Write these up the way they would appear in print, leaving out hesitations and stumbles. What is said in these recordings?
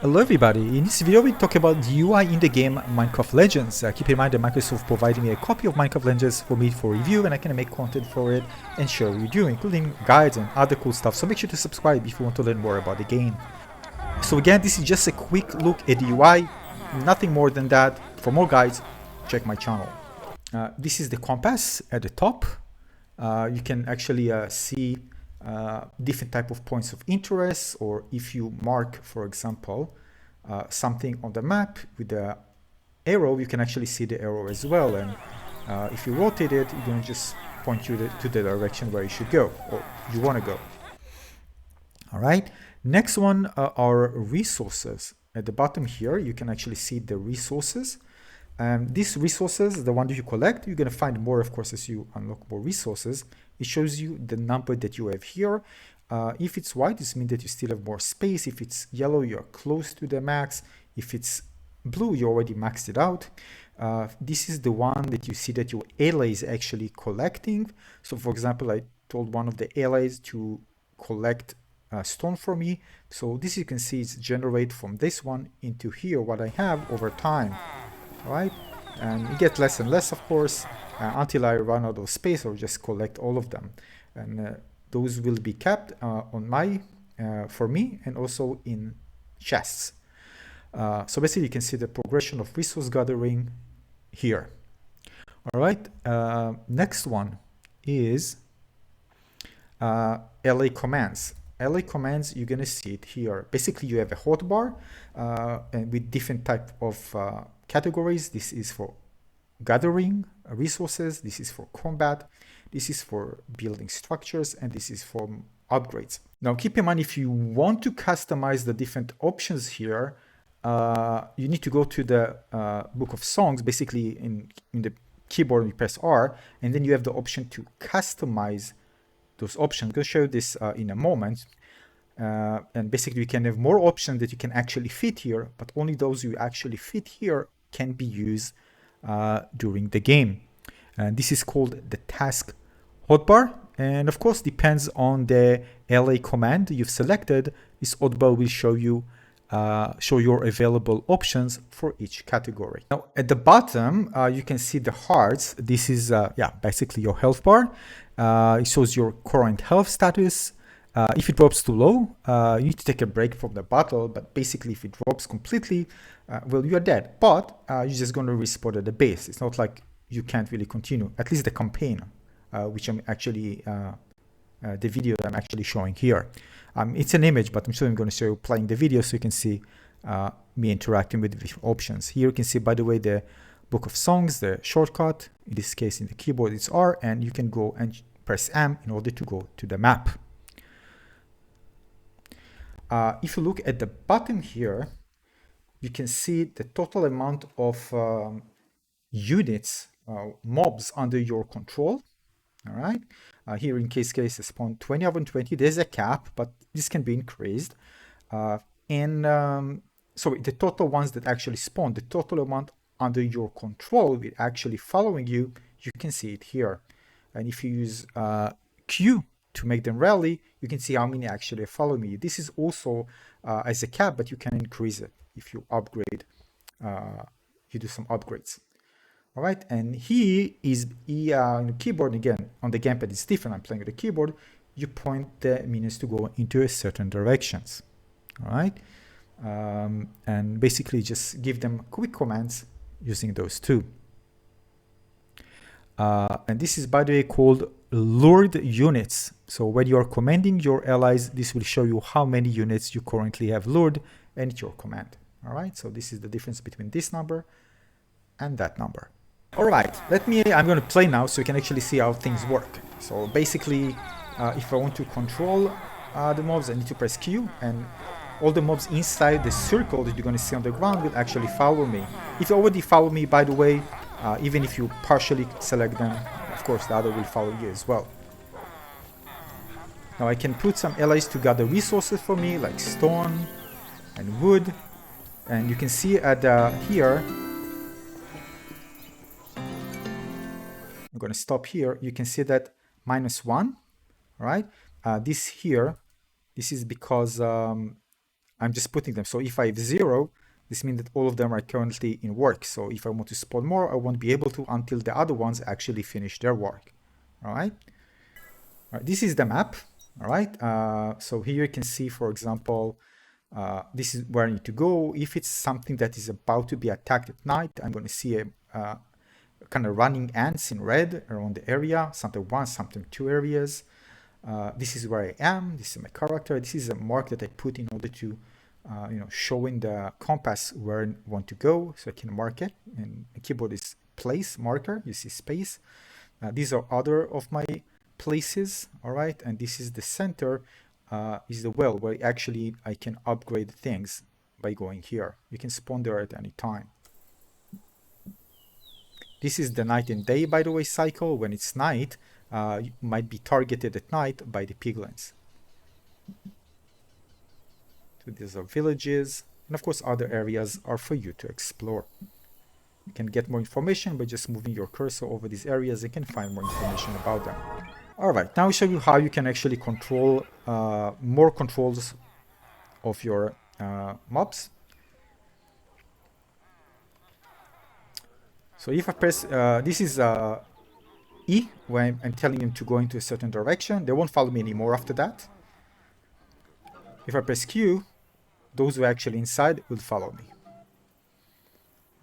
Hello everybody, in this video we talk about the UI in the game Minecraft Legends. Keep in mind that Microsoft provided me a copy of Minecraft Legends for me for review, and I can make content for it and share with you, including guides and other cool stuff, so make sure to subscribe if you want to learn more about the game. So again, this is just a quick look at the UI, nothing more than that. For more guides, check my channel. This is the compass at the top. You can actually see different type of points of interest, or if you mark, for example, something on the map with the arrow, you can actually see the arrow as well, and if you rotate it, it's going to just point you to the direction where you should go or you want to go. All right, next one are resources. At the bottom here you can actually see the resources. These resources, the one that you collect, you're going to find more, of course, as you unlock more resources. It shows you the number that you have here. If it's white, this means that you still have more space. If it's yellow, you're close to the max. If it's blue, you already maxed it out. This is the one that you see that your ally is actually collecting. So for example, I told one of the allies to collect stone for me. So this, you can see, is generate from this one into here what I have over time. Right, and it gets less and less, of course, until I run out of space or just collect all of them, and those will be kept on my for me, and also in chests. So basically you can see the progression of resource gathering here. All right, next one is LA commands. LA commands, you're going to see it here. Basically you have a hotbar and with different type of categories. This is for gathering resources, this is for combat, this is for building structures, and this is for upgrades. Now keep in mind, if you want to customize the different options here, you need to go to the book of songs. Basically in the keyboard you press R, and then you have the option to customize those options. I'm going to show you this in a moment. And basically you can have more options that you can actually fit here, but only those you actually fit here can be used during the game. And this is called the task hotbar, and of course depends on the LA command you've selected. This hotbar will show you your available options for each category. Now at the bottom you can see the hearts. This is basically your health bar. It shows your current health status. If it drops too low, you need to take a break from the battle, but basically if it drops completely, well, you're dead, but you're just going to respawn at the base. It's not like you can't really continue, at least the campaign, which I'm actually, the video that I'm actually showing here. It's an image, but I'm sure I'm going to show you playing the video so you can see me interacting with the options. Here you can see, by the way, the book of songs, the shortcut, in this case in the keyboard it's R, and you can go and press M in order to go to the map. If you look at the bottom here, you can see the total amount of units, mobs under your control. All right. Here in case I spawn 20 over 20. There's a cap, but this can be increased. So the total ones that actually spawn, the total amount under your control with actually following you, you can see it here. And if you use Q to make them rally, you can see how many actually follow me. This is also as a cap, but you can increase it if you upgrade, you do some upgrades. All right, and here is in the keyboard, again, on the gamepad it's different. I'm playing with the keyboard. You point the minions to go into a certain directions. All right, and basically just give them quick commands using those two. And this is, by the way, called lured units. So when you are commanding your allies, this will show you how many units you currently have lured, and it's your command. All right, so this is the difference between this number and that number. All right, I'm going to play now so you can actually see how things work. So basically, if I want to control the mobs, I need to press Q, and all the mobs inside the circle that you're going to see on the ground will actually follow me. If you already follow me, by the way, even if you partially select them, of course the other will follow you as well. Now I can put some allies to gather resources for me, like stone and wood, and you can see at here, I'm going to stop here. You can see that -1, right? This here, this is because I'm just putting them. So if I have 0, this means that all of them are currently in work. So if I want to spawn more, I won't be able to until the other ones actually finish their work. All right. All right, this is the map. All right. So here you can see, for example, this is where I need to go. If it's something that is about to be attacked at night, I'm going to see a kind of running ants in red around the area, sometimes 1, sometimes 2 areas. This is where I am. This is my character. This is a mark that I put in order to, showing the compass where I want to go, so I can mark it. And the keyboard is place marker. You see space. These are other of my places. All right, and this is the center. Is the well where actually I can upgrade things by going here. You can spawn there at any time. This is the night and day, by the way, cycle. When it's night, you might be targeted at night by the piglins. So these are villages, and of course other areas are for you to explore. You can get more information by just moving your cursor over these areas. You can find more information about them. Alright, now I'll show you how you can actually control more controls of your mobs. So if I press, this is E, when I'm telling them to go into a certain direction, they won't follow me anymore after that. If I press Q, those who are actually inside will follow me.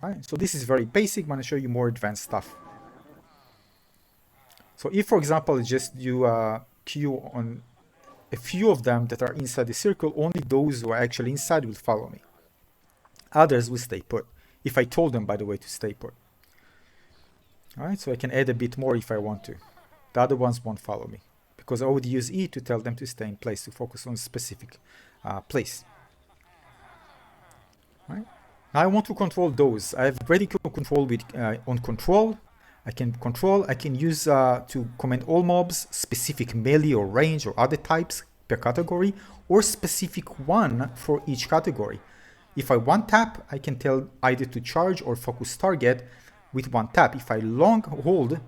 Alright, so this is very basic. I'm going to show you more advanced stuff. So if, for example, just you Q on a few of them that are inside the circle, only those who are actually inside will follow me. Others will stay put. If I told them, by the way, to stay put. Alright, so I can add a bit more if I want to. The other ones won't follow me, because I already use E to tell them to stay in place, to focus on a specific place. Alright. Now I want to control those. I have radical control with on control. I can use to command all mobs, specific melee or range or other types per category, or specific one for each category. If I one tap, I can tell either to charge or focus target with one tap. If I long hold,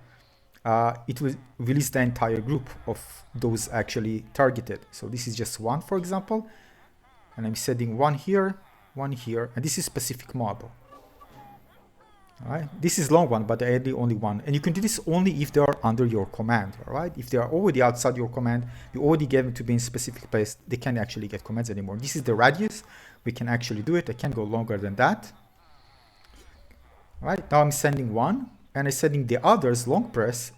it will release the entire group of those actually targeted. So this is just one, for example, and I'm setting one here, and this is specific mob. Alright, this is long one, but I added only one, and you can do this only if they are under your command. Alright, if they are already outside your command, you already get them to be in specific place, they can't actually get commands anymore. This is the radius. We can actually do it. I can't go longer than that. Alright, now I'm sending one, and I'm sending the others, long press,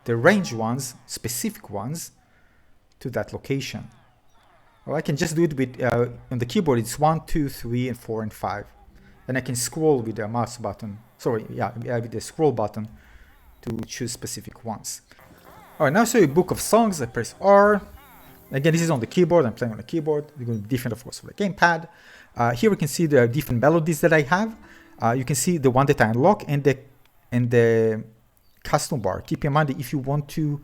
the range ones, specific ones, to that location. Or I can just do it with, on the keyboard, it's 1, 2, 3, and 4, and 5. And I can scroll with the mouse button, with the scroll button to choose specific ones. Alright, now I'll show you a book of songs. I press R. Again, this is on the keyboard. I'm playing on the keyboard. It's going to be different, of course, for the gamepad. Here we can see the different melodies that I have. You can see the one that I unlock and the custom bar. Keep in mind that if you want to,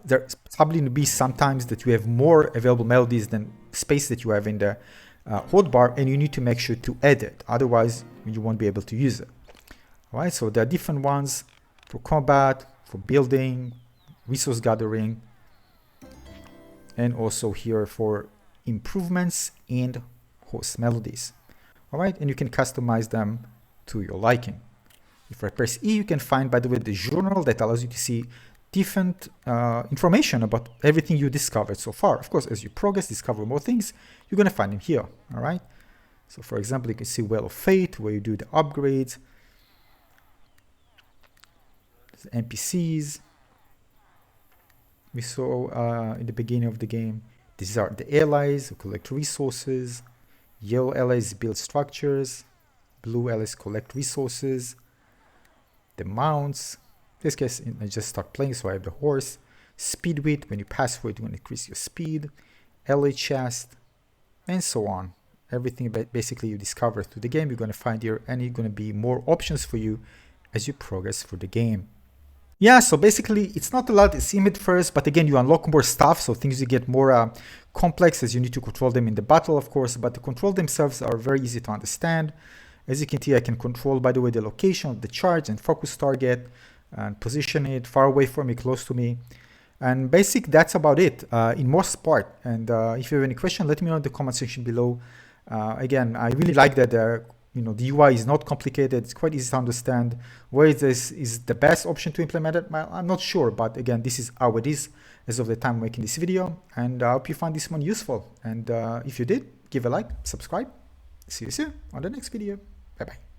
there's probably going to be sometimes that you have more available melodies than space that you have in the Hotbar, and you need to make sure to add it. Otherwise, you won't be able to use it. All right, so there are different ones for combat, for building, resource gathering, and also here for improvements and host melodies. All right, and you can customize them to your liking. If I press E, you can find, by the way, the journal that allows you to see different information about everything you discovered so far. Of course, as you progress, discover more things, you're going to find them here. All right. So, for example, you can see Well of Fate, where you do the upgrades, the NPCs we saw in the beginning of the game. These are the allies who collect resources. Yellow allies build structures. Blue allies collect resources. The mounts. In this case, I just start playing, so I have the horse. Speed width, when you pass for it, you want to increase your speed. LA chest, and so on. Everything basically you discover through the game, you're going to find here, and you're going to be more options for you as you progress through the game. Yeah, so basically, it's not a lot, it's image first, but again, you unlock more stuff, so things you get more complex as you need to control them in the battle, of course, but the control themselves are very easy to understand. As you can see, I can control, by the way, the location of the charge and focus target, and position it far away from me, close to me. And basic, that's about it in most part. And if you have any question, let me know in the comment section below. Again, I really like that the UI is not complicated. It's quite easy to understand. Where this is the best option to implement it, well, I'm not sure, but again, this is how it is as of the time making this video. And I hope you find this one useful. And if you did, give a like, subscribe. See you soon on the next video. Bye bye.